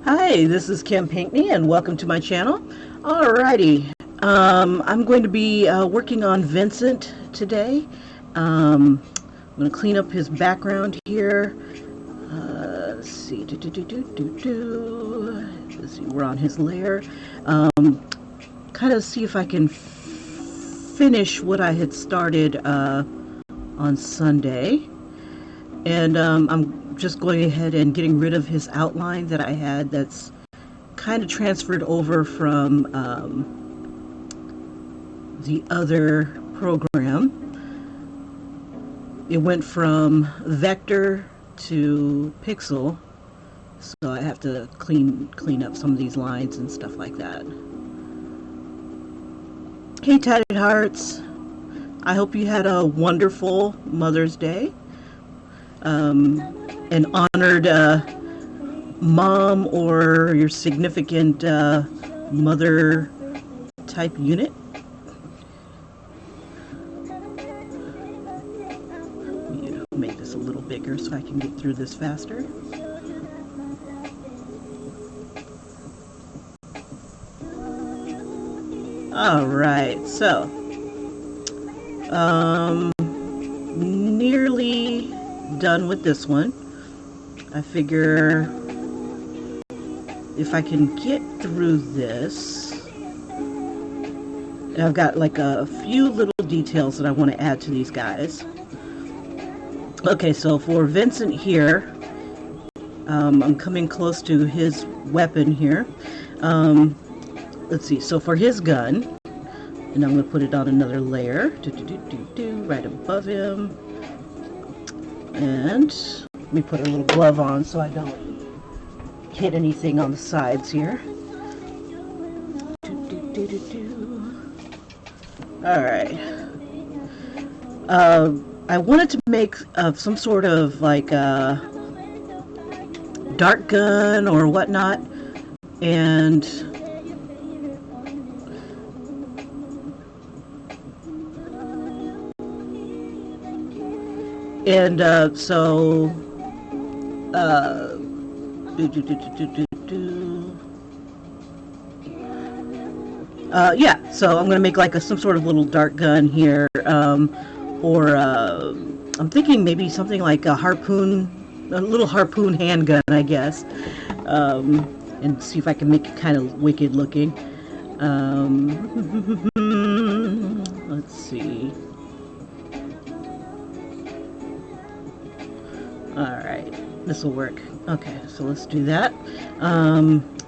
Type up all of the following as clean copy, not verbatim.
Hi, this is Kim Pinkney and welcome to my channel. Alrighty, I'm going to be working on Vincent today. I'm going to clean up his background here. Let's see, let's see, we're on his layer. Kind of see if I can finish what I had started on Sunday. And I'm just going ahead and getting rid of his outline that I had that's kind of transferred over from the other program. It went from vector to pixel, so I have to clean up some of these lines and stuff like that. Hey Tatted Hearts, I hope you had a wonderful Mother's Day. An honored mom or your significant mother type unit. Make this a little bigger so I can get through this faster. All right, so nearly done with this one. I figure if I can get through this, I've got like a few little details that I want to add to these guys. Okay, so for Vincent here, I'm coming close to his weapon here. Let's see, so for his gun, and I'm going to put it on another layer, right above him. And let me put a little glove on so I don't hit anything on the sides here. Alright. I wanted to make some sort of like a dart gun or whatnot, and so yeah, so I'm gonna make like some sort of little dart gun here, or I'm thinking maybe something like a little harpoon handgun, I guess, and see if I can make it kind of wicked looking. Let's see. Alright, this will work. Okay, so let's do that.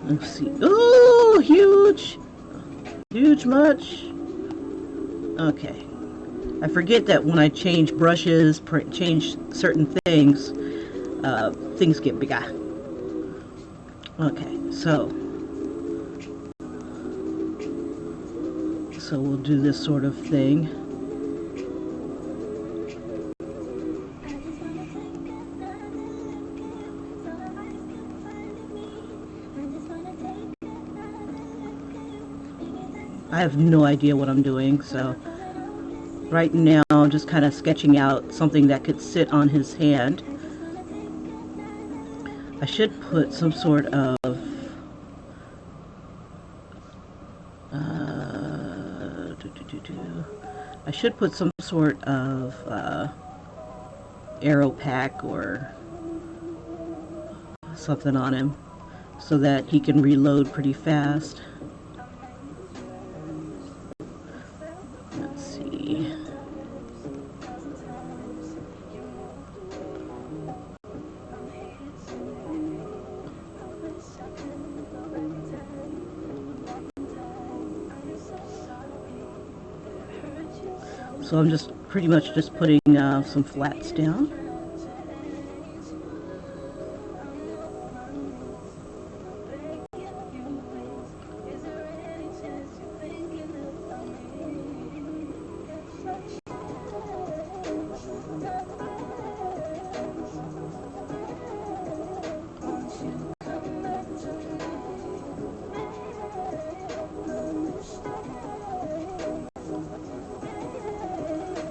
Let's see. Ooh, huge! Huge much? Okay. I forget that when I change brushes, change certain things, things get bigger. Okay, so we'll do this sort of thing. I have no idea what I'm doing, so right now I'm just kind of sketching out something that could sit on his hand. I should put some sort of arrow pack or something on him so that he can reload pretty fast. Let's see. So I'm just pretty much just putting some flats down.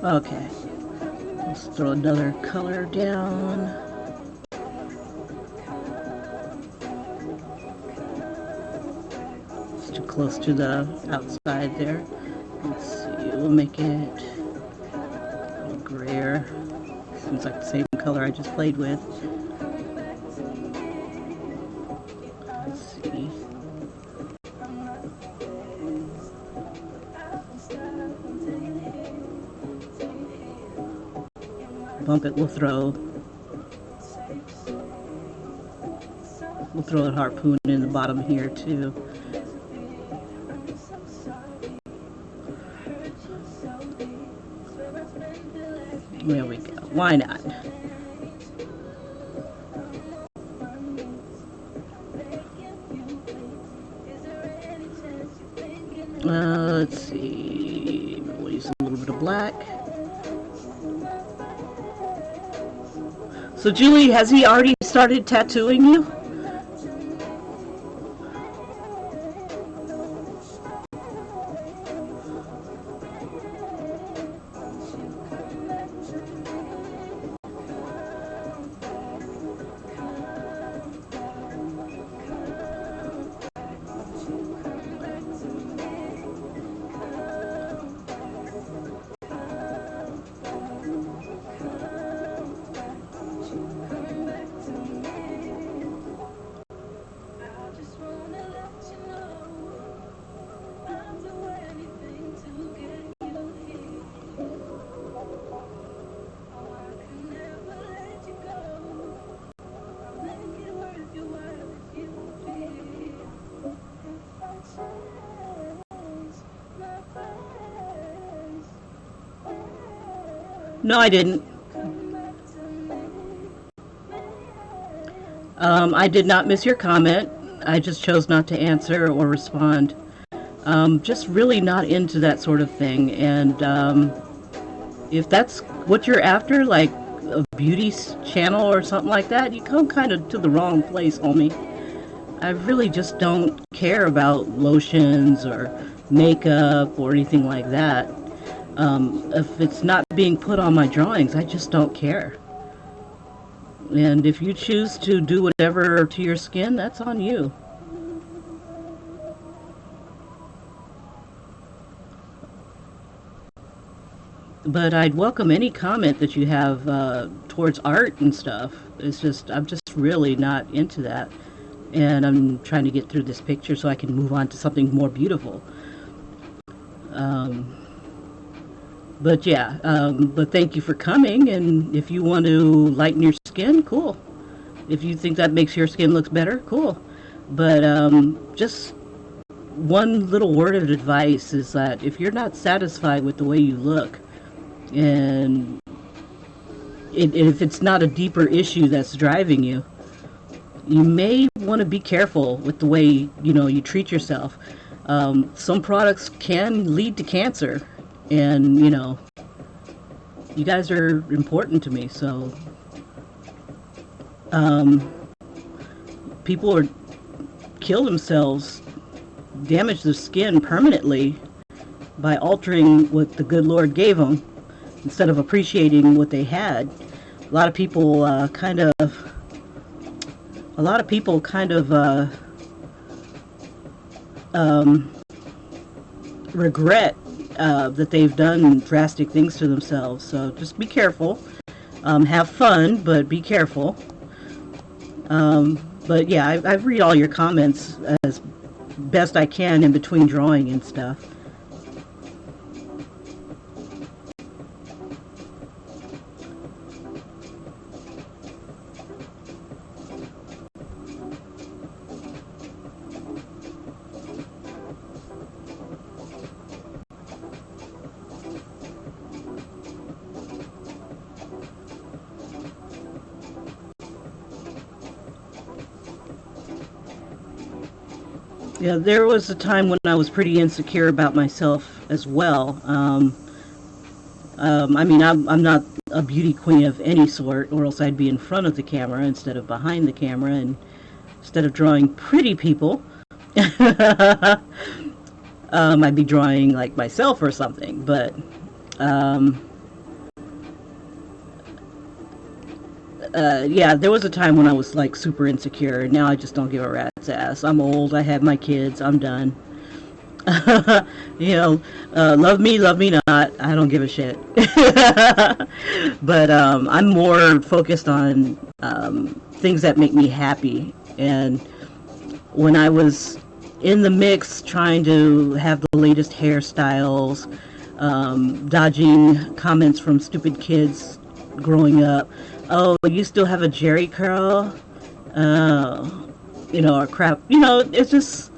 Okay, let's throw another color down. close to the outside there. Let's see, we'll make it a little grayer. Seems like the same color I just played with. Let's see. Bump it, we'll throw a harpoon in the bottom here too. There we go. Why not? Let's see. We'll use a little bit of black. So Julie, has he already started tattooing you? No, I didn't. I did not miss your comment. I just chose not to answer or respond. Just really not into that sort of thing. And if that's what you're after, like a beauty channel or something like that, you come kind of to the wrong place, homie. I really just don't care about lotions or makeup or anything like that. If it's not being put on my drawings, I just don't care. And if you choose to do whatever to your skin, that's on you. But I'd welcome any comment that you have towards art and stuff. It's just, I'm just really not into that. And I'm trying to get through this picture so I can move on to something more beautiful. But yeah, but thank you for coming, and if you want to lighten your skin, cool. If you think that makes your skin look better, cool. But just one little word of advice is that if you're not satisfied with the way you look, and if it's not a deeper issue that's driving you, you may want to be careful with the way, you treat yourself. Some products can lead to cancer. And, you guys are important to me, so, people kill themselves, damage their skin permanently by altering what the good Lord gave them, instead of appreciating what they had. A lot of people, regret that they've done drastic things to themselves. So just be careful. Have fun, but be careful. But yeah, I read all your comments as best I can in between drawing and stuff. Yeah, there was a time when I was pretty insecure about myself as well. I mean, I'm not a beauty queen of any sort, or else I'd be in front of the camera instead of behind the camera, and instead of drawing pretty people, I'd be drawing like myself or something. But yeah, there was a time when I was like super insecure, and now I just don't give a rat's ass. I'm old, I have my kids, I'm done. You know, love me not. I don't give a shit. But I'm more focused on things that make me happy. And when I was in the mix trying to have the latest hairstyles, dodging comments from stupid kids growing up. Oh, you still have a Jerry curl? Or crap. It's just,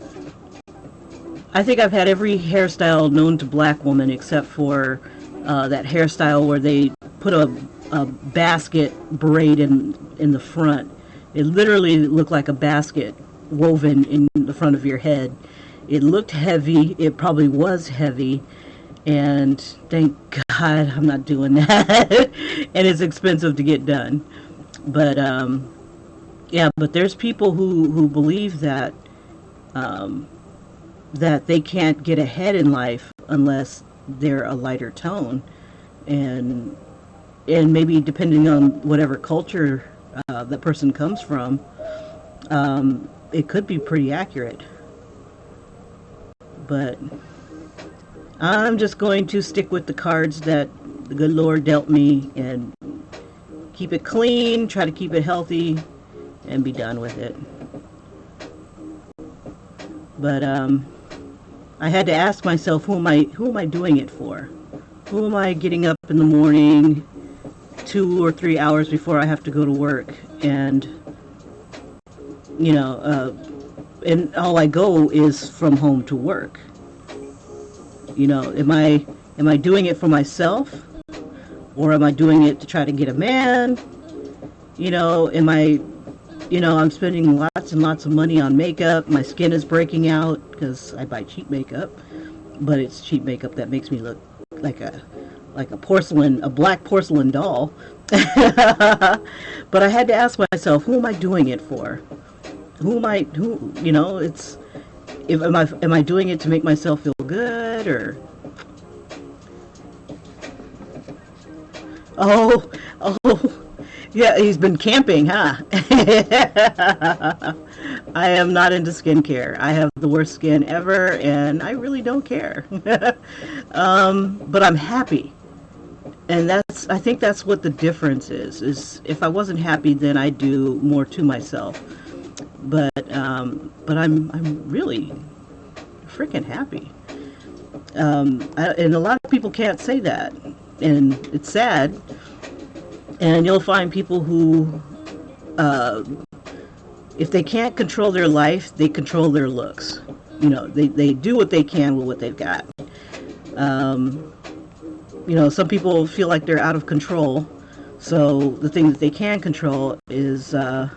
I think I've had every hairstyle known to black woman except for that hairstyle where they put a basket braid in the front. It literally looked like a basket woven in the front of your head. It looked heavy. It probably was heavy. And thank God I'm not doing that. And it's expensive to get done. But, yeah, but there's people who believe that that they can't get ahead in life unless they're a lighter tone. And maybe depending on whatever culture the person comes from, it could be pretty accurate. But I'm just going to stick with the cards that the good Lord dealt me and keep it clean, try to keep it healthy, and be done with it. But I had to ask myself, who am I doing it for? Who am I getting up in the morning 2 or 3 hours before I have to go to work, and and all I go is from home to work? Am I doing it for myself, or am I doing it to try to get a man? I'm spending lots and lots of money on makeup. My skin is breaking out because I buy cheap makeup, but it's cheap makeup that makes me look like a black porcelain doll. But I had to ask myself, who am I doing it for? Am I doing it to make myself feel good, or oh yeah, he's been camping, huh? I am not into skincare. I have the worst skin ever, and I really don't care. But I'm happy. And I think that's what the difference is if I wasn't happy, then I'd do more to myself. But I'm really freaking happy. And a lot of people can't say that, and it's sad. And you'll find people who, if they can't control their life, they control their looks. They do what they can with what they've got. Some people feel like they're out of control. So the thing that they can control is, their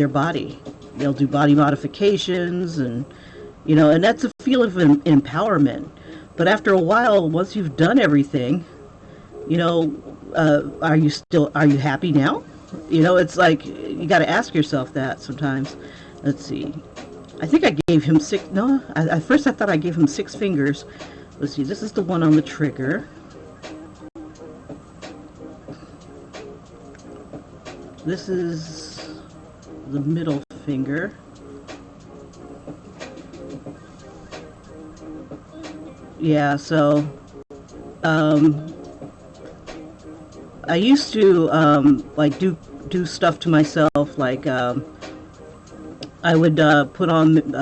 body. They'll do body modifications, and that's a feeling of empowerment. But after a while, once you've done everything, are you happy now? It's like, you got to ask yourself that sometimes. Let's see. I think I gave him at first I thought I gave him 6 fingers. Let's see, this is the one on the trigger. This is the middle finger. Yeah, so I used to do stuff to myself, like I would put on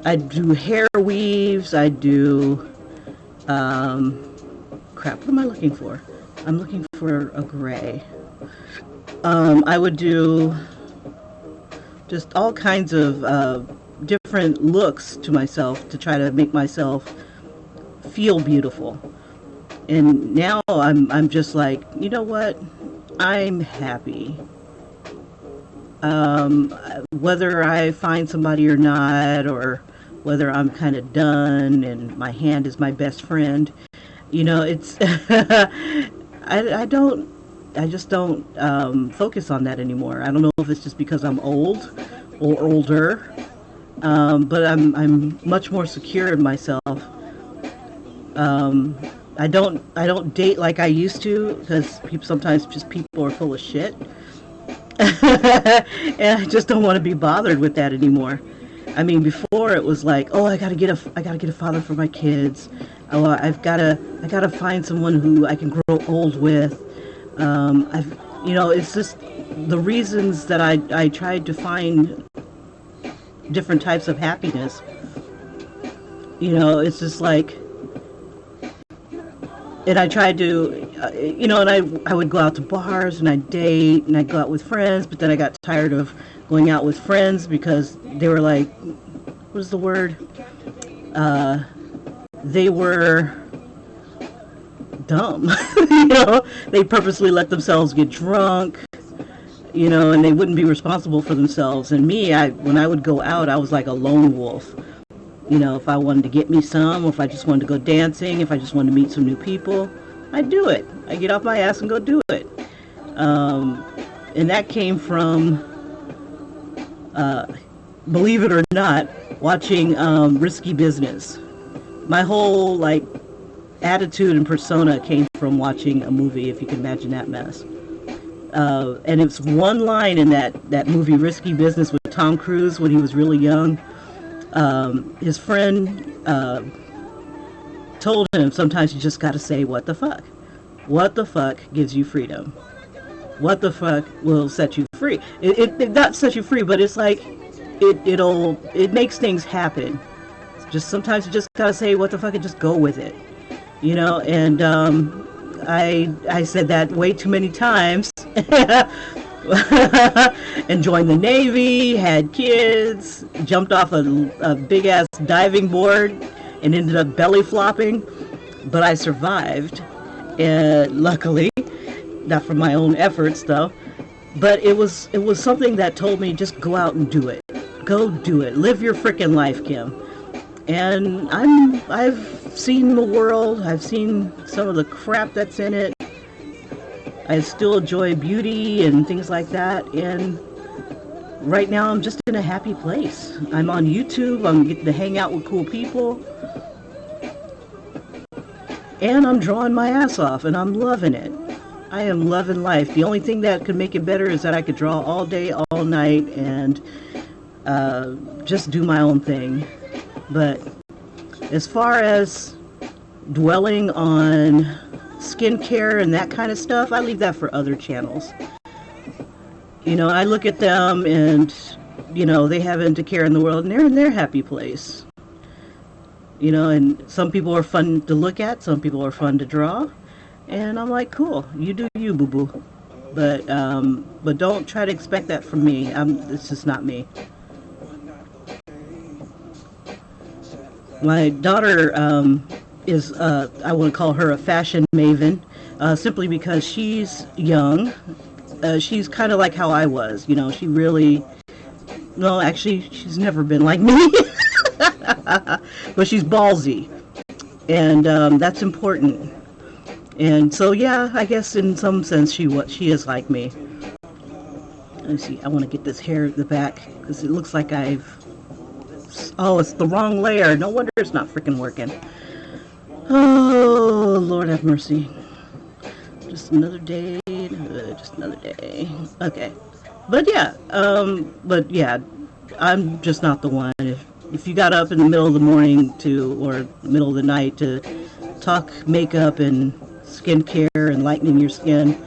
I'd do hair weaves, I'd do crap, what am I looking for? I'm looking for a gray. I would do just all kinds of different looks to myself to try to make myself feel beautiful. And now I'm just like, you know what? I'm happy. Whether I find somebody or not, or whether I'm kind of done and my hand is my best friend, it's I just don't focus on that anymore. I don't know if it's just because I'm old or older, but I'm much more secure in myself. I don't date like I used to, because sometimes people are full of shit. And I just don't want to be bothered with that anymore. I mean, before it was like, oh, I gotta get a father for my kids. Oh, I gotta find someone who I can grow old with. It's just the reasons that I tried to find different types of happiness. It's just like, and I tried to, and I would go out to bars and I'd date and I'd go out with friends, but then I got tired of going out with friends because they were like, what is the word? They were dumb. They purposely let themselves get drunk, and they wouldn't be responsible for themselves. And me, when I would go out, I was like a lone wolf. If I wanted to get me some, or if I just wanted to go dancing, if I just wanted to meet some new people, I'd do it. I'd get off my ass and go do it. And that came from, believe it or not, watching Risky Business. My whole, attitude and persona came from watching a movie, if you can imagine that mess. And it's one line in that movie, Risky Business, with Tom Cruise when he was really young. His friend told him, sometimes you just got to say, what the fuck? What the fuck gives you freedom? What the fuck will set you free? It not set you free, but it's like, it makes things happen. Just sometimes you just got to say, what the fuck, and just go with it. And I said that way too many times. And joined the Navy, had kids, jumped off a big ass diving board and ended up belly flopping, but I survived, luckily, not from my own efforts though. But it was something that told me, just go out and do it. Go do it. Live your frickin' life, Kim. And I've seen the world. I've seen some of the crap that's in it. I still enjoy beauty and things like that, and right now I'm just in a happy place. I'm on YouTube, I'm getting to hang out with cool people, and I'm drawing my ass off, and I'm loving it. I am loving life. The only thing that could make it better is that I could draw all day, all night, and just do my own thing. But as far as dwelling on skincare and that kind of stuff, I leave that for other channels. I look at them and, they have into care in the world and they're in their happy place. And some people are fun to look at, some people are fun to draw, and I'm like, cool, you do you, boo-boo. But don't try to expect that from me. It's just not me. My daughter, is I want to call her a fashion maven, simply because she's young. She's kind of like how I was, she really, no, actually she's never been like me. But she's ballsy, and that's important. And so yeah, I guess in some sense she is like me. Let me see, I want to get this hair at the back because it looks like it's the wrong layer. No wonder it's not freaking working. Oh, Lord have mercy. Just another day, just another day. Okay. But yeah, I'm just not the one. If you got up in the middle of the morning or middle of the night to talk makeup and skincare and lightening your skin,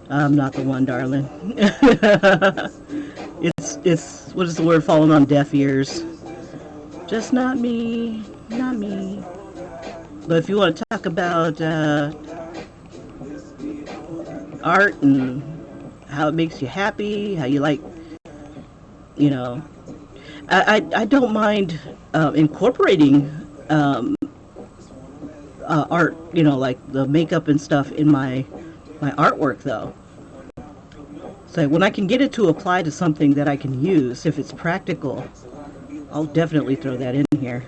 I'm not the one, darling. It's, what is the word, falling on deaf ears. Just not me, not me. But if you want to talk about art and how it makes you happy, how you like, I don't mind incorporating art, like the makeup and stuff in my artwork, though. So when I can get it to apply to something that I can use, if it's practical, I'll definitely throw that in here.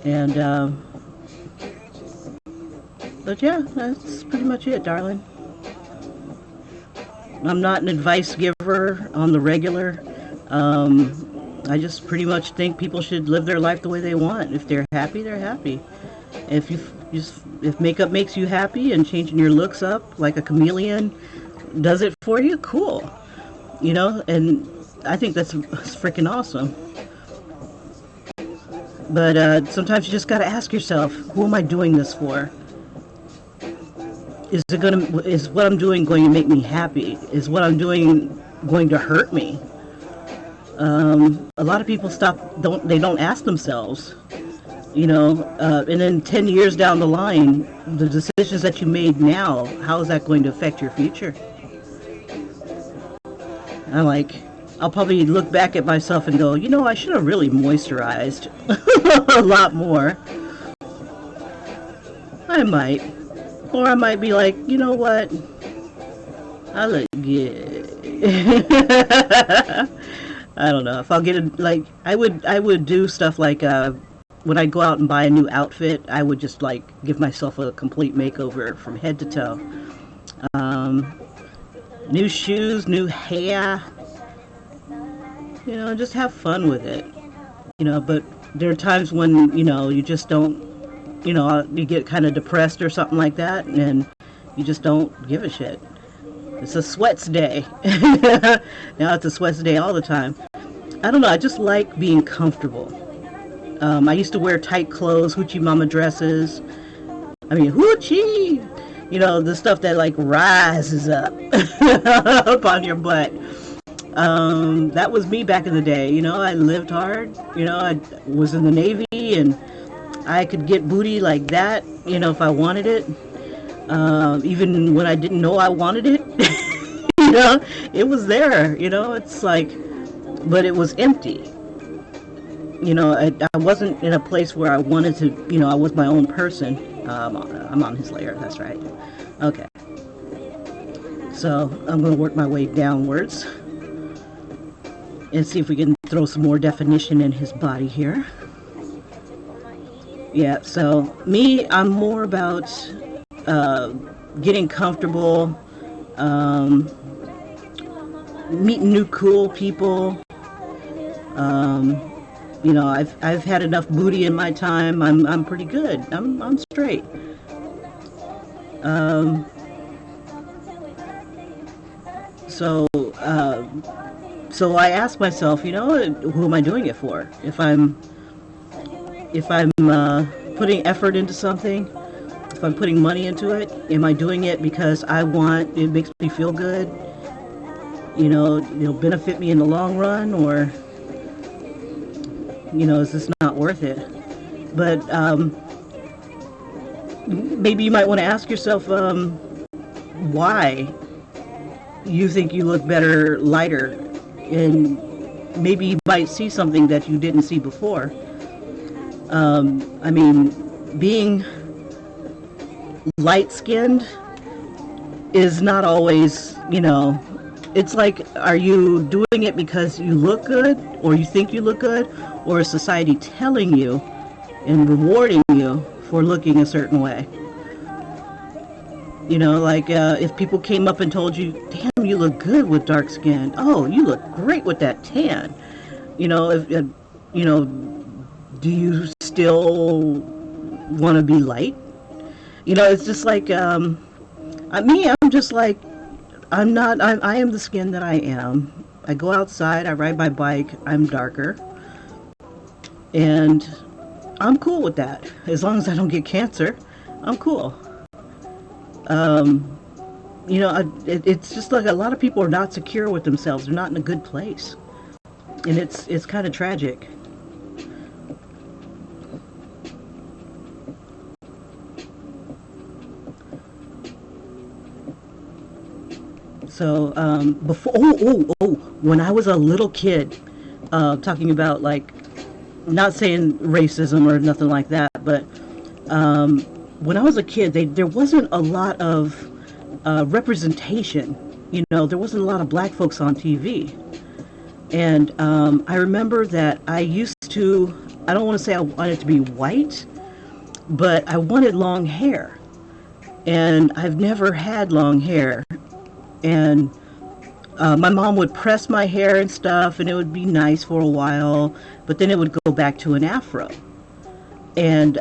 And, but yeah, that's pretty much it, darling. I'm not an advice giver on the regular. I just pretty much think people should live their life the way they want. If they're happy, they're happy. If makeup makes you happy and changing your looks up like a chameleon does it for you, cool. you know, and I think that's freaking awesome. But sometimes you just got to ask yourself, who am I doing this for? Is what I'm doing going to make me happy? Is what I'm doing going to hurt me? A lot of people don't ask themselves, you know, and then 10 years down the line, the decisions that you made now, how is that going to affect your future? I'll probably look back at myself and go, you know, I should have really moisturized a lot more. I might. Or I might be like, you know what? I look good. I don't know. If I'll get it, like, I would do stuff like, when I go out and buy a new outfit, I would just, like, give myself a complete makeover from head to toe. New shoes, new hair. You know, just have fun with it. You know, but there are times when, you know, you just don't, you know, you get kind of depressed or something like that, and you just don't give a shit. It's a sweats day. Now it's a sweats day all the time. I don't know, I just like being comfortable. I used to wear tight clothes, hoochie mama dresses. I mean, hoochie! You know, the stuff that like rises up, up on your butt. That was me back in the day. You know, I lived hard. You know, I was in the Navy, and I could get booty like that, you know, if I wanted it. Even when I didn't know I wanted it. You know, it was there. You know, it's like, but it was empty. You know, I wasn't in a place where I wanted to, you know, I was my own person. I'm on his layer, that's right. Okay. So, I'm going to work my way downwards and see if we can throw some more definition in his body here. Yeah, so me, I'm more about getting comfortable, meeting new cool people. You know, I've had enough booty in my time. I'm pretty good. I'm straight. So I ask myself, you know, who am I doing it for? If I'm putting effort into something, if I'm putting money into it, am I doing it because it makes me feel good? You know, it'll benefit me in the long run, or, you know, is this not worth it? But maybe you might want to ask yourself why you think you look better lighter, and maybe you might see something that you didn't see before. I mean, being light-skinned is not always, you know, it's like, are you doing it because you look good, or you think you look good, or is society telling you and rewarding you for looking a certain way? You know, like, if people came up and told you, damn, you look good with dark skin. Oh, you look great with that tan. You know, if, you know, do you still want to be light? You know, it's just like, I'm just like, I am the skin that I am. I go outside, I ride my bike, I'm darker. And I'm cool with that. As long as I don't get cancer, I'm cool. You know, it's just like a lot of people are not secure with themselves. They're not in a good place. And it's kind of tragic. So, before, when I was a little kid, talking about, like, not saying racism or nothing like that, but, when I was a kid, there wasn't a lot of, representation. You know, there wasn't a lot of black folks on TV. And, I remember that I used to, I don't want to say I wanted to be white, but I wanted long hair. And I've never had long hair. And my mom would press my hair and stuff, and it would be nice for a while, but then it would go back to an afro. And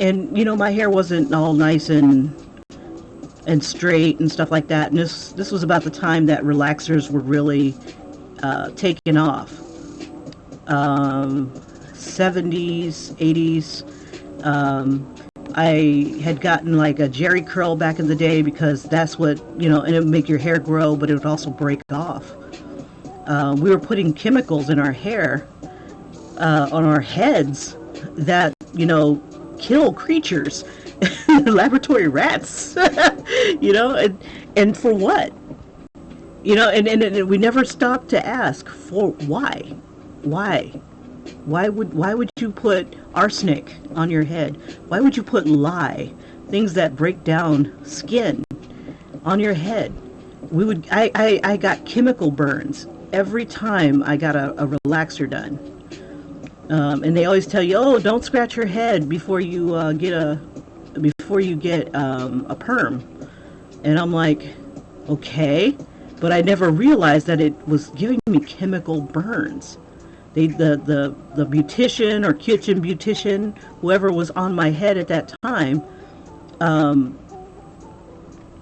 you know, my hair wasn't all nice and and straight and stuff like that. And this was about the time that relaxers were really taking off. 70s, 80s. I had gotten like a Jerry curl back in the day because that's what, and it would make your hair grow, but it would also break off. We were putting chemicals in our hair, on our heads that, kill creatures, laboratory rats, and for what? And we never stopped to ask for why. Why would you put arsenic on your head? Why would you put lye, things that break down skin, on your head? I got chemical burns every time I got a relaxer done. And they always tell you, oh, don't scratch your head before you get a perm. And I'm like, okay, but I never realized that it was giving me chemical burns. The beautician or kitchen beautician, whoever was on my head at that time,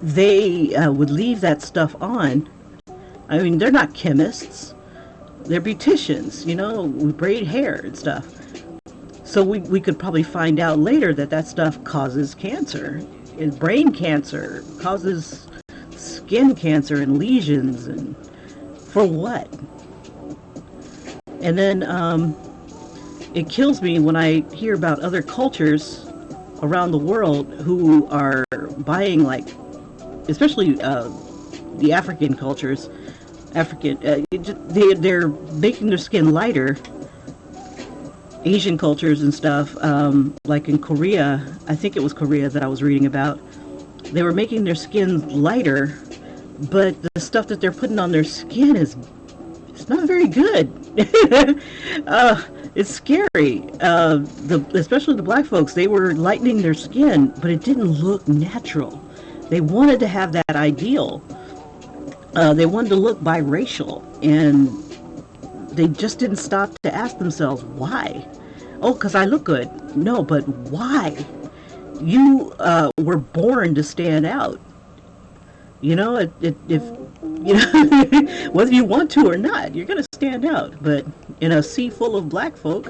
they would leave that stuff on. I mean, they're not chemists. They're beauticians, we braid hair and stuff. So we could probably find out later that stuff causes cancer. And brain cancer, causes skin cancer and lesions, and for what? And then it kills me when I hear about other cultures around the world who are buying, like, especially the African cultures, they're making their skin lighter. Asian cultures and stuff, like in Korea, I think it was Korea that I was reading about, they were making their skin lighter, but the stuff that they're putting on their skin it's not very good. It's scary. Especially the black folks, they were lightening their skin, but it didn't look natural. They wanted to have that ideal. They wanted to look biracial, and they just didn't stop to ask themselves, why? Oh, because I look good. No, but why? You were born to stand out. If whether you want to or not, you're going to stand out. But in a sea full of black folk,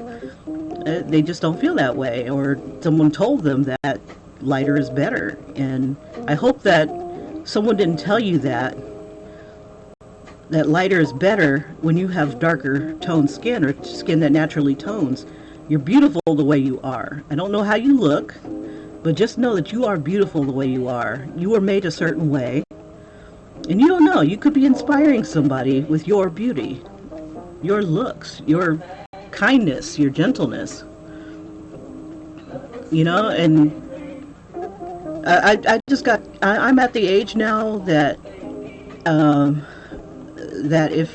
they just don't feel that way. Or someone told them that lighter is better. And I hope that someone didn't tell you that lighter is better when you have darker toned skin, or skin that naturally tones. You're beautiful the way you are. I don't know how you look, but just know that you are beautiful the way you are. You were made a certain way, and you don't know. You could be inspiring somebody with your beauty, your looks, your kindness, your gentleness. And I'm at the age now that if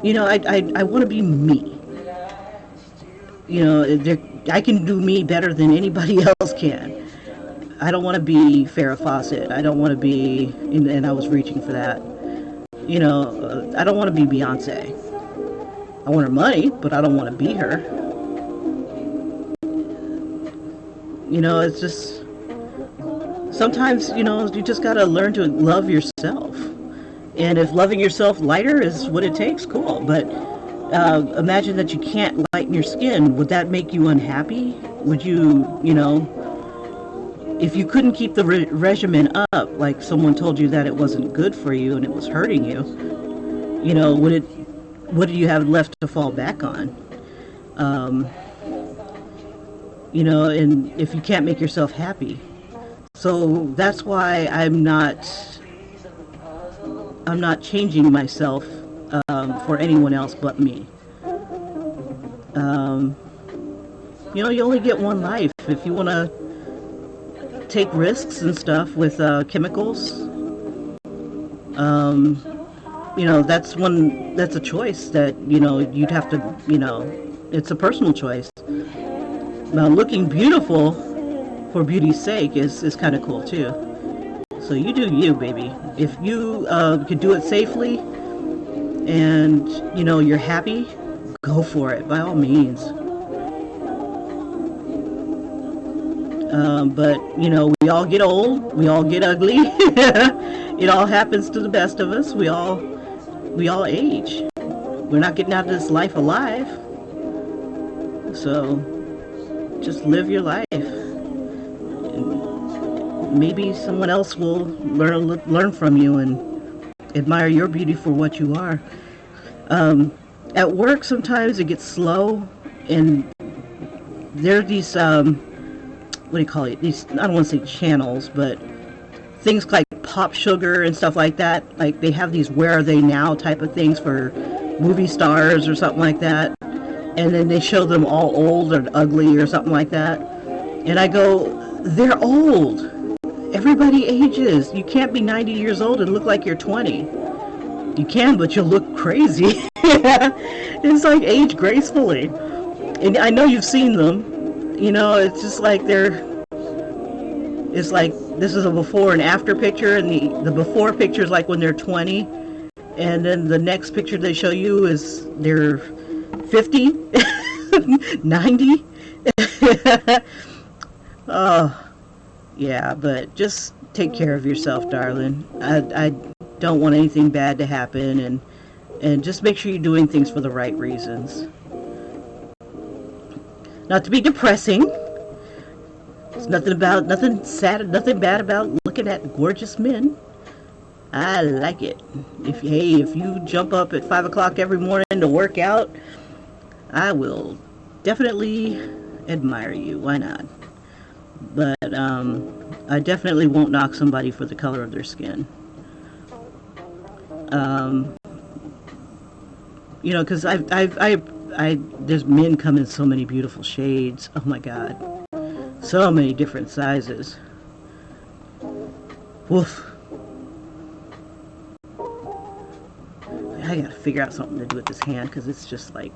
I want to be me. I can do me better than anybody else can. I don't want to be Farrah Fawcett. I don't want to be, and I was reaching for that. I don't want to be Beyonce. I want her money, but I don't want to be her. It's just, sometimes, you just got to learn to love yourself. And if loving yourself lighter is what it takes, cool. But imagine that you can't lighten your skin. Would that make you unhappy? Would you, if you couldn't keep the regimen up, like someone told you that it wasn't good for you and it was hurting you, what do you have left to fall back on? And if you can't make yourself happy. So that's why I'm not changing myself for anyone else but me. You only get one life. If you want to take risks and stuff with chemicals, that's a choice that, you'd have to, it's a personal choice. Now, looking beautiful for beauty's sake is kind of cool too. So you do you, baby. If you could do it safely and, you're happy, go for it, by all means. But, you know, we all get old. We all get ugly. It all happens to the best of us. We all age. We're not getting out of this life alive. So just live your life. And maybe someone else will learn from you and admire your beauty for what you are. At work, sometimes it gets slow, and there are these, what do you call it? These, I don't want to say channels, but things like Pop Sugar and stuff like that. Like, they have these Where Are They Now type of things for movie stars or something like that. And then they show them all old or ugly or something like that. And I go, they're old. Everybody ages. You can't be 90 years old and look like you're 20. You can, but you'll look crazy. It's like age gracefully. And I know you've seen them. You know, it's just like it's like this is a before and after picture, and the before picture is like when they're 20, and then the next picture they show you is they're 50, 90. Oh, yeah, but just take care of yourself, darling. I don't want anything bad to happen, and just make sure you're doing things for the right reasons. Not to be depressing. There's nothing sad, nothing bad about looking at gorgeous men. I like it. If you jump up at 5 o'clock every morning to work out, I will definitely admire you. Why not? But I definitely won't knock somebody for the color of their skin. You know, because there's men come in so many beautiful shades. Oh my God, so many different sizes. Woof. I gotta figure out something to do with this hand, because it's just like,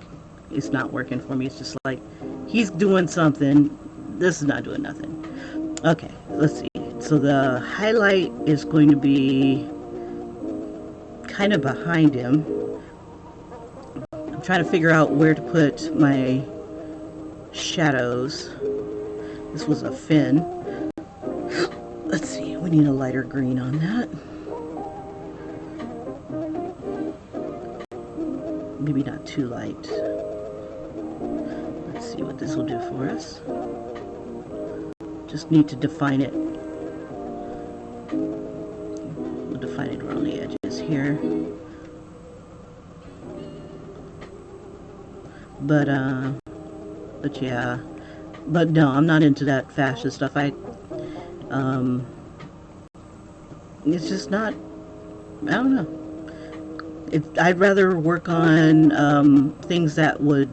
it's not working for me. It's just like he's doing something. This is not doing nothing. Okay, let's see. So the highlight is going to be kind of behind him. I'm trying to figure out where to put my shadows. This was a fin. Let's see, we need a lighter green on that. Maybe not too light. Let's see what this will do for us. Just need to define it. We'll define it around the edges here. But yeah. But no, I'm not into that fashion stuff. It's just not, I don't know. I'd rather work on things that would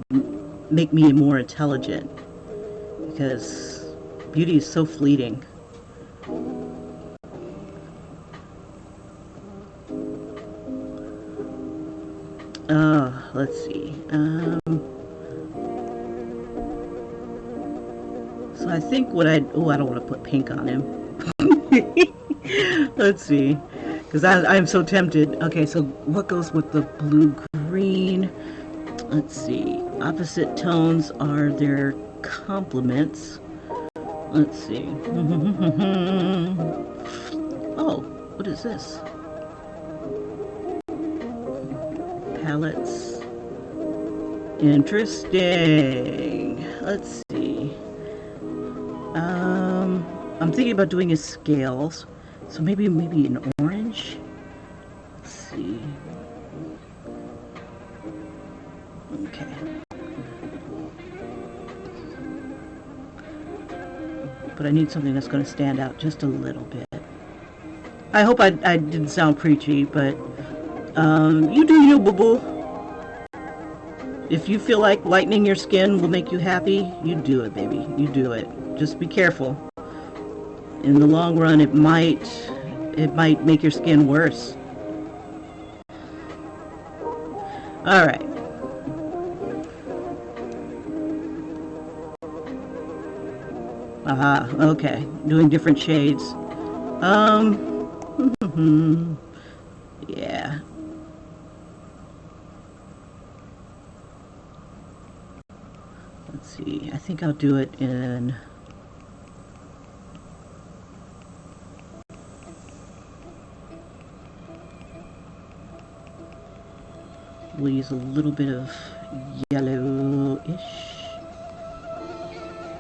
make me more intelligent, because beauty is so fleeting. Let's see. So I think I don't want to put pink on him. Let's see, because I'm so tempted. Okay, so what goes with the blue-green? Let's see. Opposite tones are their complements. Let's see. Oh, what is this? Palettes. Interesting. Let's see. I'm thinking about doing his scales. So maybe an orange. Let's see. Okay. But I need something that's going to stand out just a little bit. I hope I didn't sound preachy, but you do you, boo-boo. If you feel like lightening your skin will make you happy, you do it, baby. You do it. Just be careful. In the long run, it might make your skin worse. All right. Aha, okay. Doing different shades. Yeah. Let's see. I think I'll do it in We'll use a little bit of yellowish,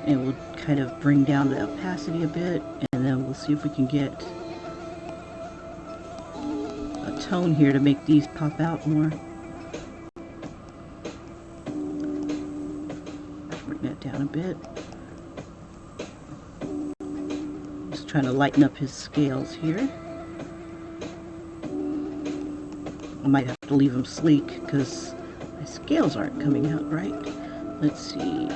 and we'll kind of bring down the opacity a bit, and then we'll see if we can get a tone here to make these pop out more. Bring that down a bit. Just trying to lighten up his scales here. I might have to leave them sleek because my scales aren't coming out right. Let's see.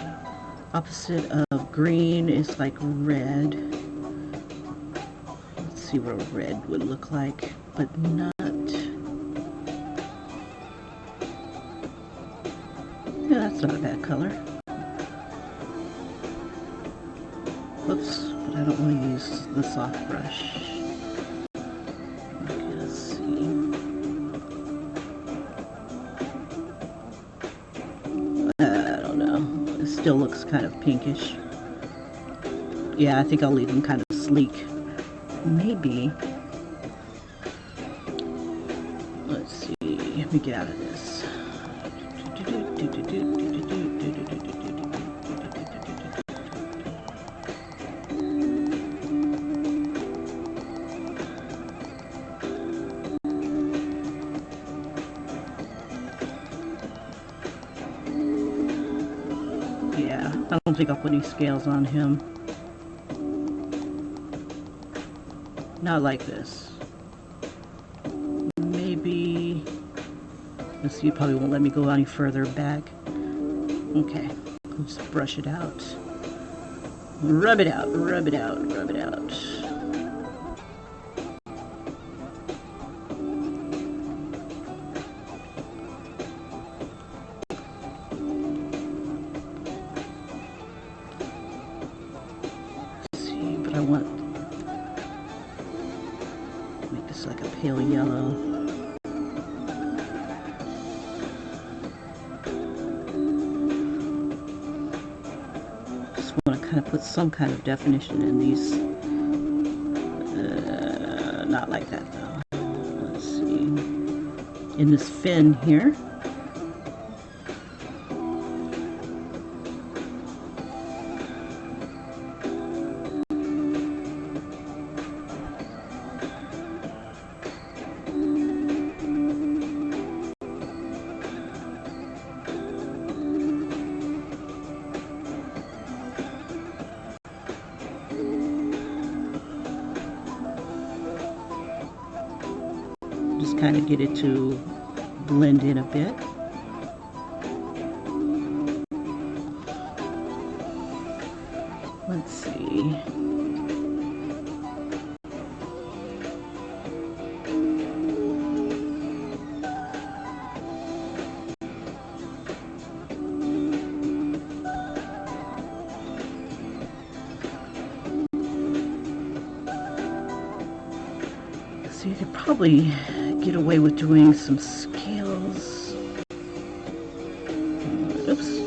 Opposite of green is like red. Let's see what a red would look like, but not. Yeah, that's not a bad color. Oops, but I don't want to use the soft brush. Okay, let's see. I don't know. It still looks kind of pinkish. Yeah, I think I'll leave them kind of sleek. Maybe. Let's see. Let me get out of this. Yeah, I don't think I'll put any scales on him. Not like this. Maybe. Let's see, you probably won't let me go any further back. Okay, I'll just brush it out. Rub it out, rub it out, rub it out. Let's see, but I want make this like a pale yellow. Just want to kind of put some kind of definition in these. Not like that though. Let's see. In this fin here. Just kind of get it to blend in a bit. Let's see. So you could probably get away with doing some scales. Oops.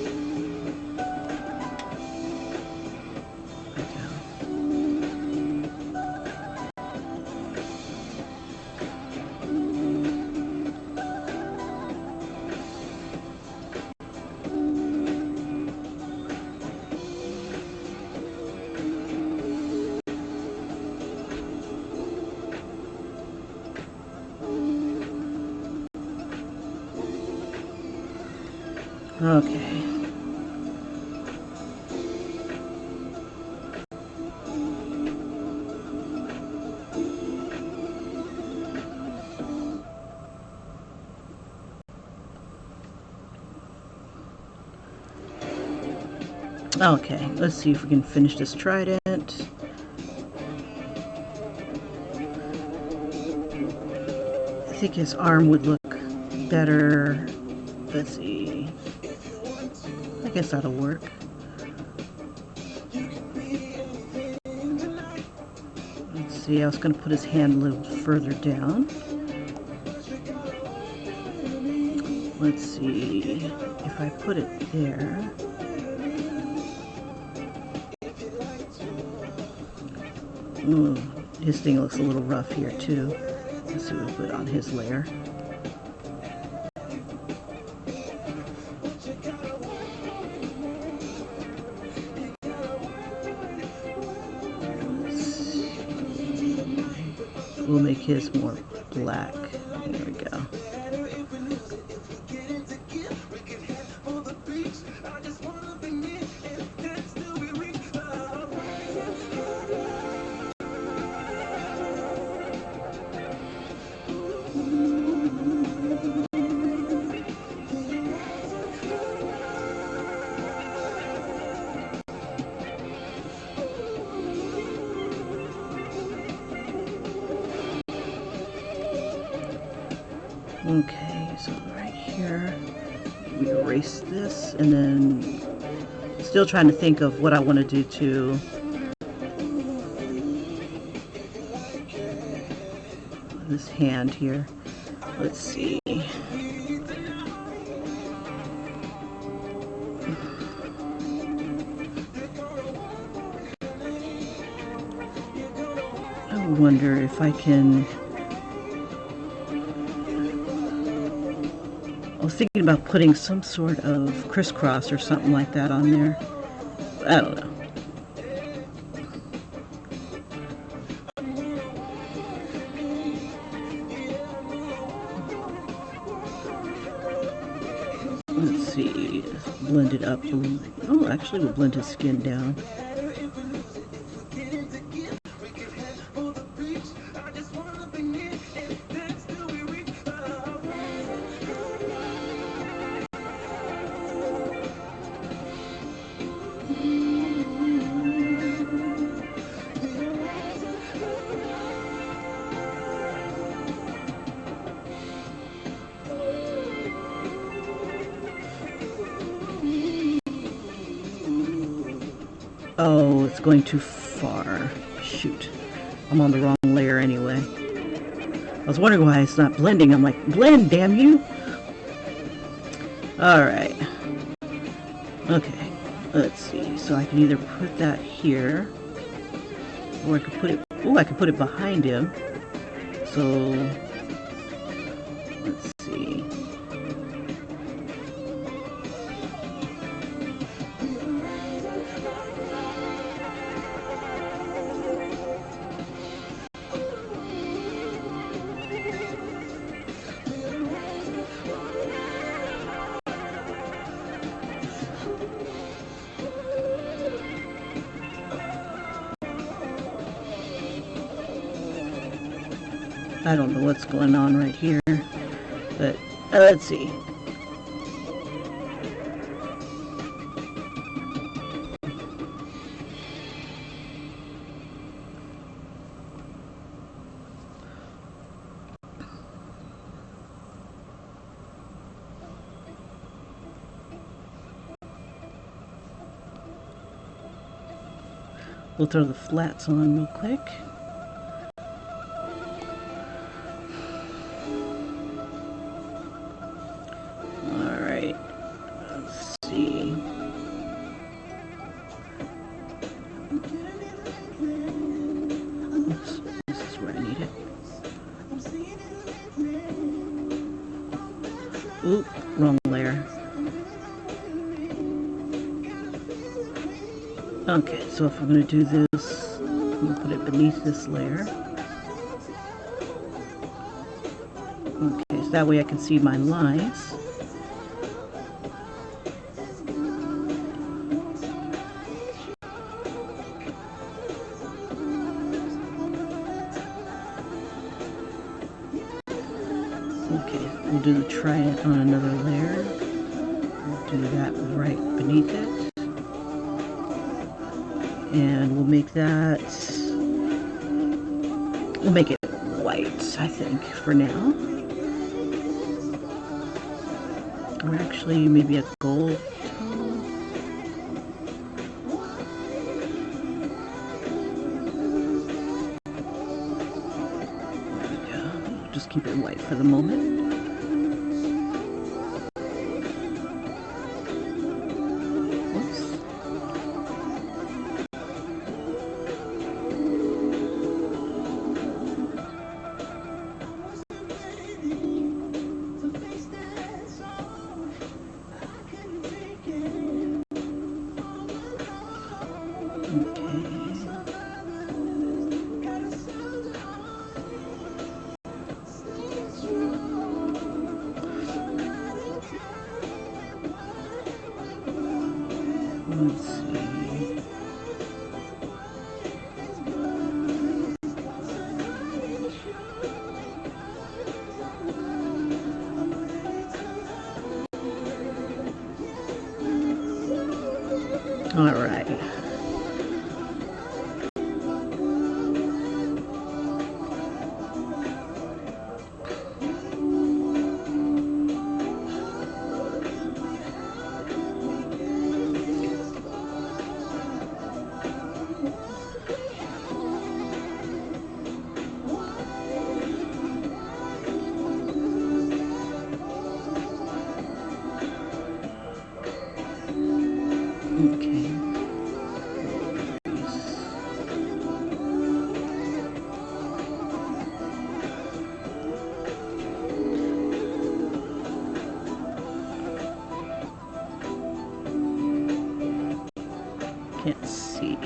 Okay. Okay, let's see if we can finish this trident. I think his arm would look better. Let's see. I guess that'll work. Let's see, I was going to put his hand a little further down. Let's see if I put it there. Ooh, his thing looks a little rough here too. Let's see what we put on his layer. We'll make his more black. There we go. Okay, so right here, we erase this, and then still trying to think of what I want to do to this hand here. Let's see. I wonder if I can. I was thinking about putting some sort of crisscross or something like that on there. I don't know. Let's see. Blend it up a little. Oh, actually, we'll blend his skin down. Oh, it's going too far. Shoot. I'm on the wrong layer anyway. I was wondering why it's not blending. I'm like, blend, damn you! Alright. Okay. Let's see. So I can either put that here, or I could put it... Oh, I could put it behind him. So... let's see. I don't know what's going on right here, but let's see. We'll throw the flats on real quick. Oop, wrong layer. Okay, so if I'm going to do this, I'm going to put it beneath this layer. Okay, so that way I can see my lines. Okay, we'll do the trident on another layer. We'll do that right beneath it. And we'll make that, we'll make it white, I think, for now. Or actually, maybe a gold tone. There we go. We'll just keep it white for the moment. All right. Okay. Can't see.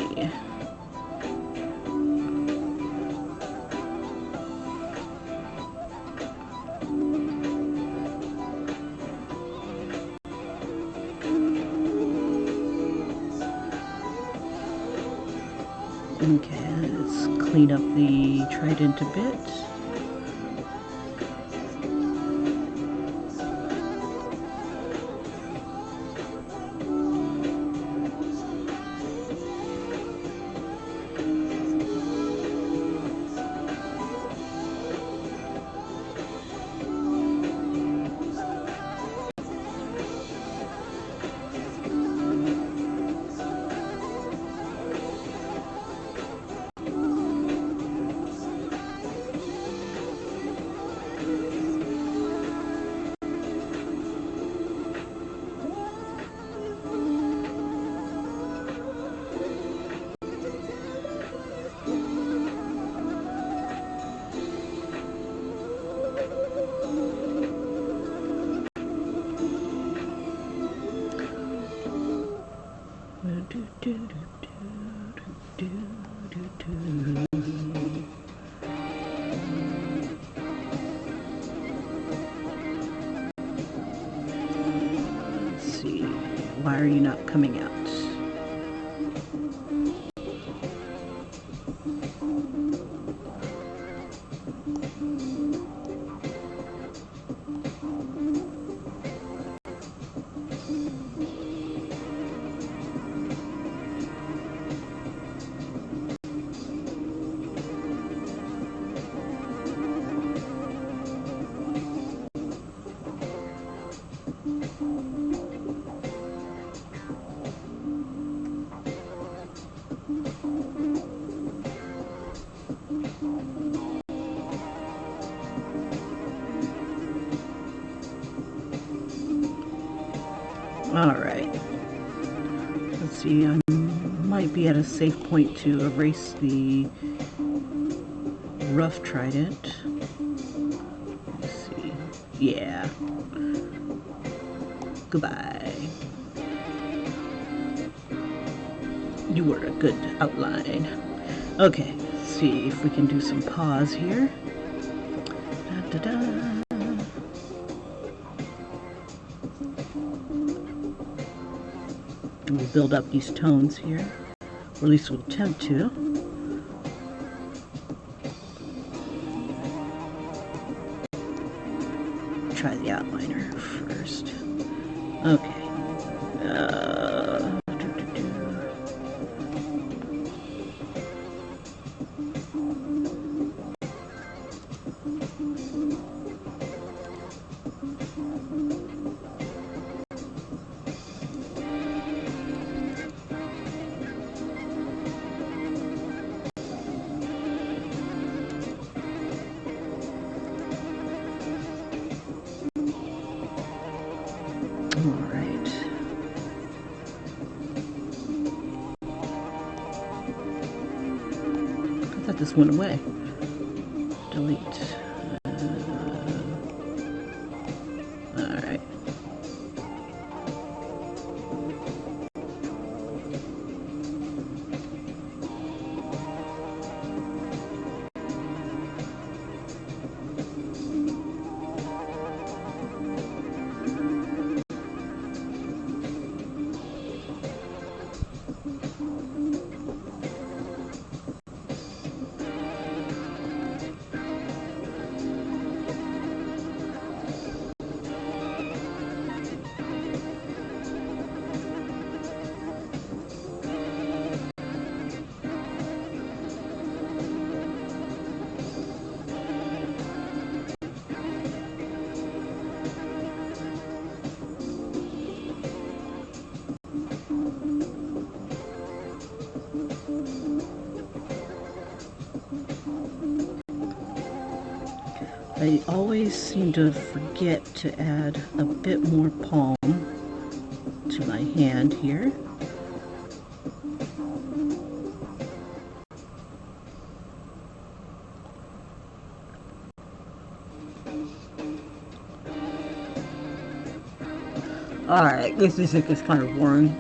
Okay, let's clean up the trident a bit. Let's see. Why are you not coming out? All right. Let's see. I might be at a safe point to erase the rough trident. Let's see. Yeah. Goodbye. You were a good outline. Okay. Let's see if we can do some pause here. Da, da, da. We'll build up these tones here, or at least we'll attempt to. Try the outliner first. Okay. Alright. I thought this went away. Delete. Alright. I always seem to forget to add a bit more palm to my hand here. Alright, this music is kind of boring.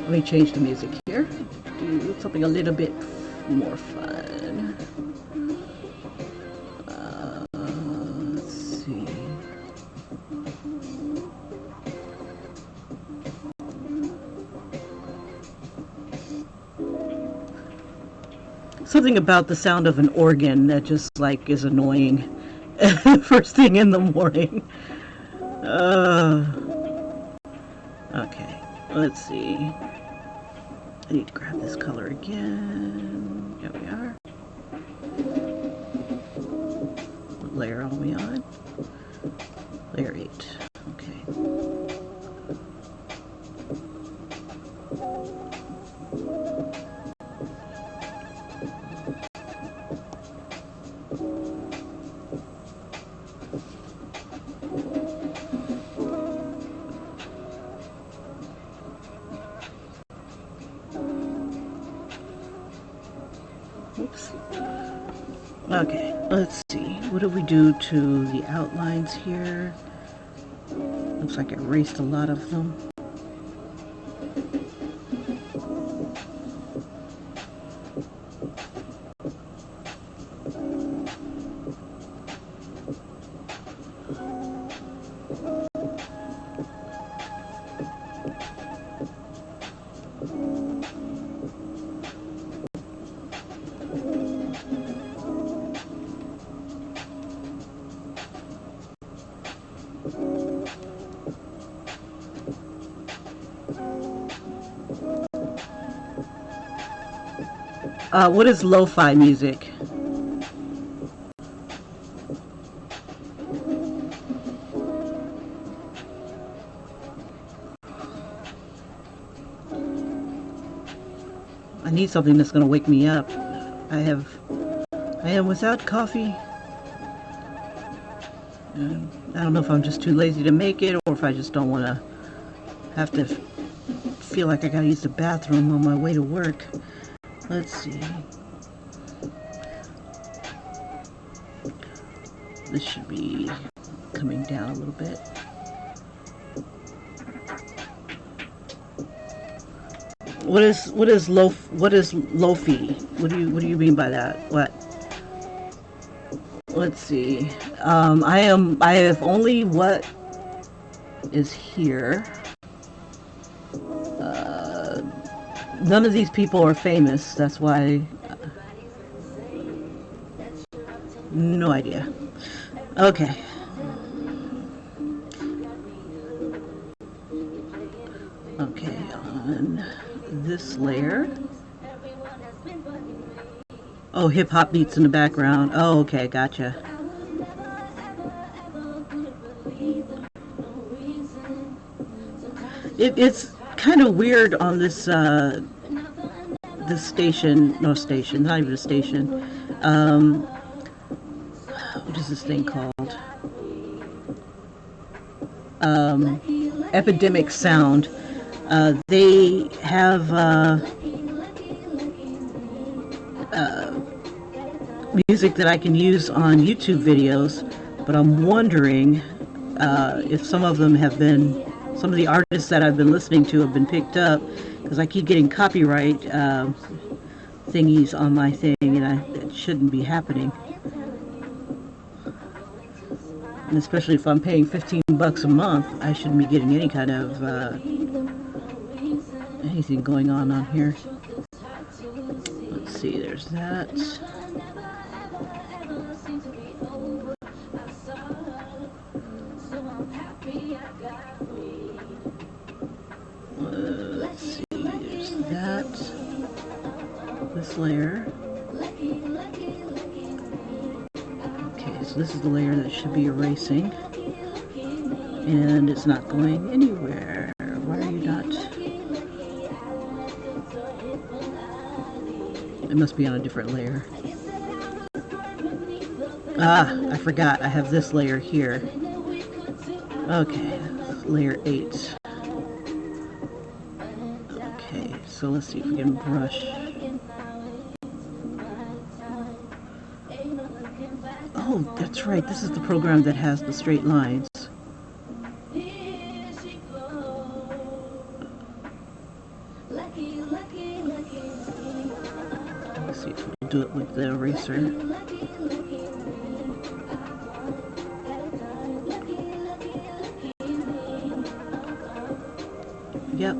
Let me change the music here. Do something a little bit more fun. Let's see. Something about the sound of an organ that just like is annoying first thing in the morning. Okay, let's see. I need to grab this color again. There we are. What layer are we on? Layer 8. Okay. Oops. Okay, let's see. What do we do to the outlines here? Looks like I erased a lot of them. What is lo-fi music? I need something that's going to wake me up. I am without coffee. I don't know if I'm just too lazy to make it or if I just don't want to have to feel like I got to use the bathroom on my way to work. Let's see. This should be coming down a little bit. What is lo-fi? What do you mean by that? What? Let's see. I have only what is here. None of these people are famous. That's why. No idea. Okay. Okay, on this layer. Oh, hip hop beats in the background. Oh, okay, gotcha. It's kind of weird on this this station. No station, not even a station. What is this thing called? Epidemic Sound. They have music that I can use on YouTube videos, but I'm wondering if some of them have been, some of the artists that I've been listening to have been picked up, because I keep getting copyright thingies on my thing, and it shouldn't be happening. And especially if I'm paying $15 a month, I shouldn't be getting any kind of anything going on here. Let's see, there's that. Let's see, there's that. This layer. Okay, so this is the layer that should be erasing. And it's not going anywhere. Why are you not? It must be on a different layer. Ah, I forgot. I have this layer here. Okay, layer 8. Okay, so let's see if we can brush. Oh, that's right. This is the program that has the straight lines. Let's see if we'll do it with the eraser. Yep.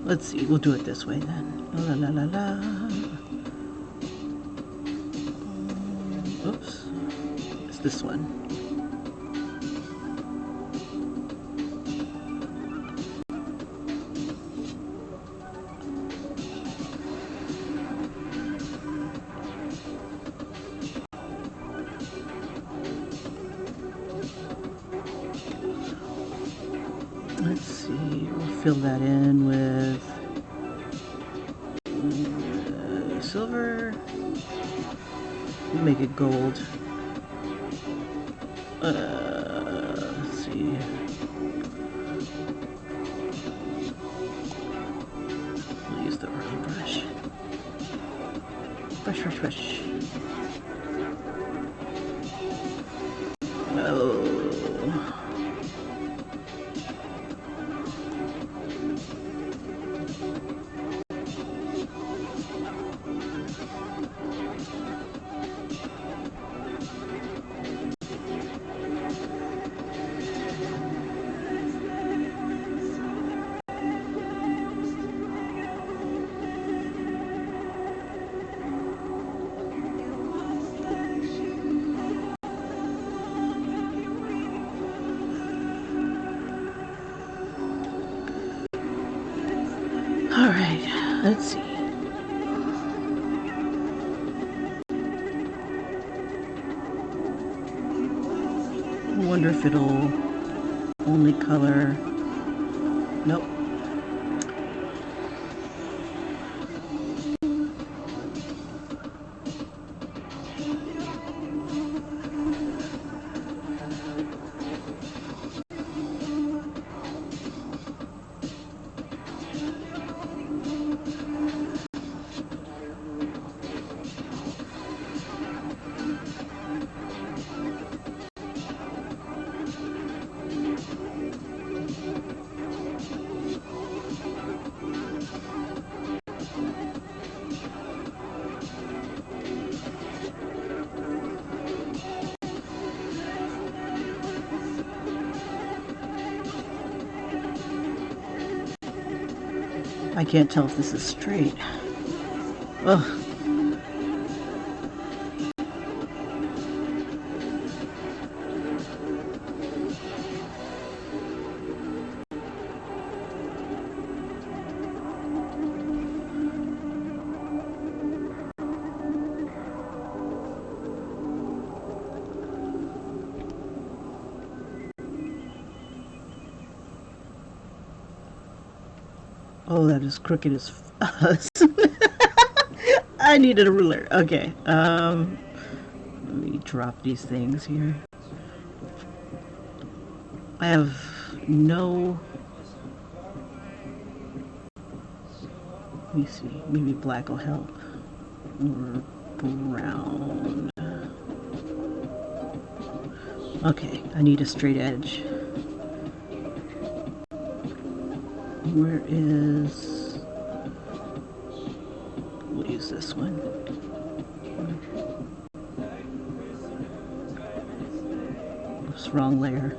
Let's see, we'll do it this way then. La la la la. Oops. It's this one. Let's see, we'll fill that in with silver. We'll make it gold. Let's see. We'll use the wrong brush. Brush. Oh. All right, let's see. I wonder if it'll only color. Nope. I can't tell if this is straight. Ugh. Oh, that is crooked as fuzz. I needed a ruler. Okay. Let me drop these things here. I have no... Let me see. Maybe black will help. Or brown. Okay, I need a straight edge. Where is... We'll use this one. Oops, wrong layer.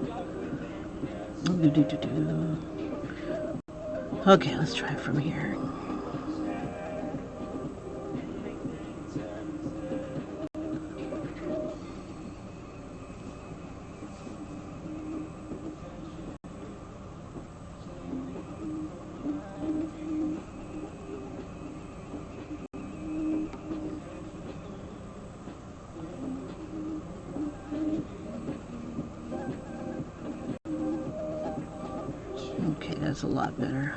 Okay, let's try it from here. That's a lot better.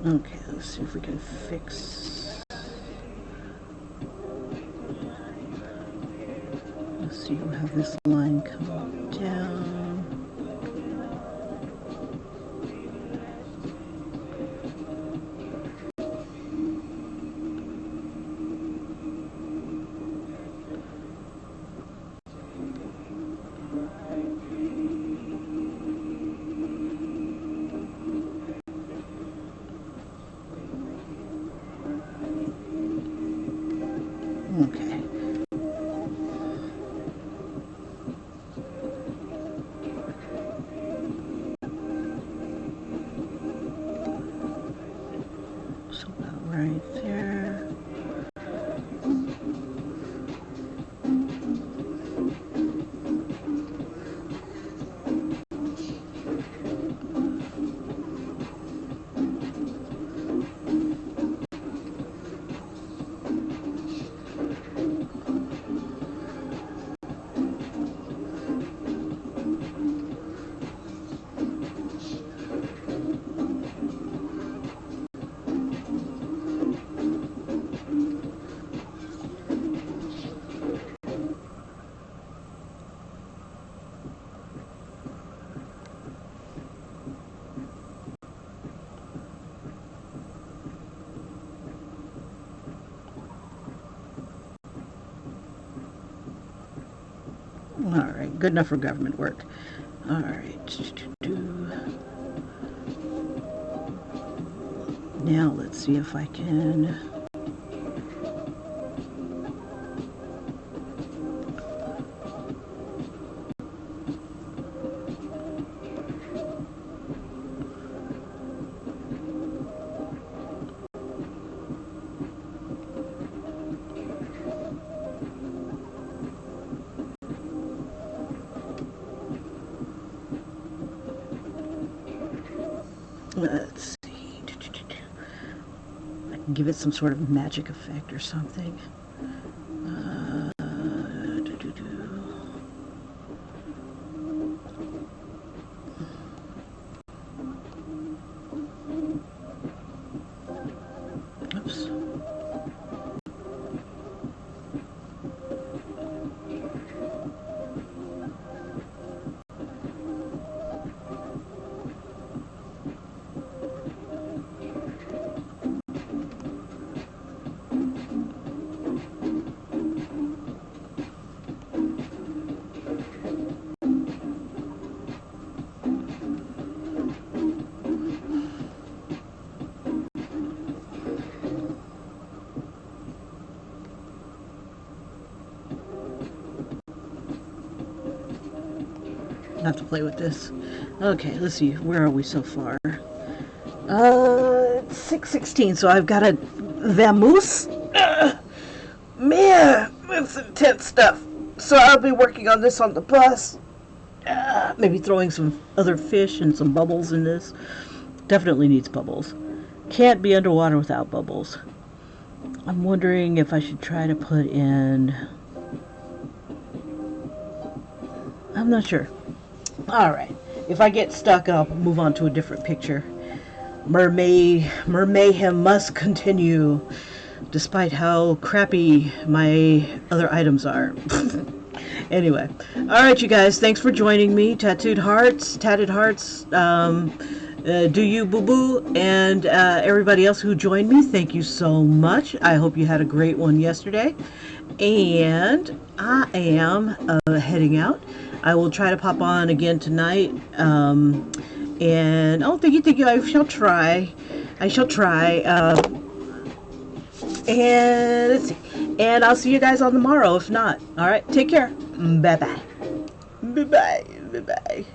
Okay, let's see if we can fix. Let's see, we'll have this line come down. Okay. So about right there. All right, good enough for government work. All right. Now let's see if I can. Let's see. I can give it some sort of magic effect or something. Oops. I have to play with this. Okay, let's see. Where are we so far? 6:16. So I've got a vamoose. Man, it's intense stuff. So I'll be working on this on the bus. Maybe throwing some other fish and some bubbles in this. Definitely needs bubbles. Can't be underwater without bubbles. I'm wondering if I should try to put in. I'm not sure. Alright, if I get stuck, I'll move on to a different picture. MerMayhem must continue, despite how crappy my other items are. Anyway, alright you guys, thanks for joining me. Tatted Hearts, do you boo boo, and everybody else who joined me, thank you so much. I hope you had a great one yesterday. And I am heading out. I will try to pop on again tonight. And oh, thank you. I shall try. And let's see. And I'll see you guys on tomorrow. If not, all right. Take care. Bye bye. Bye bye. Bye bye.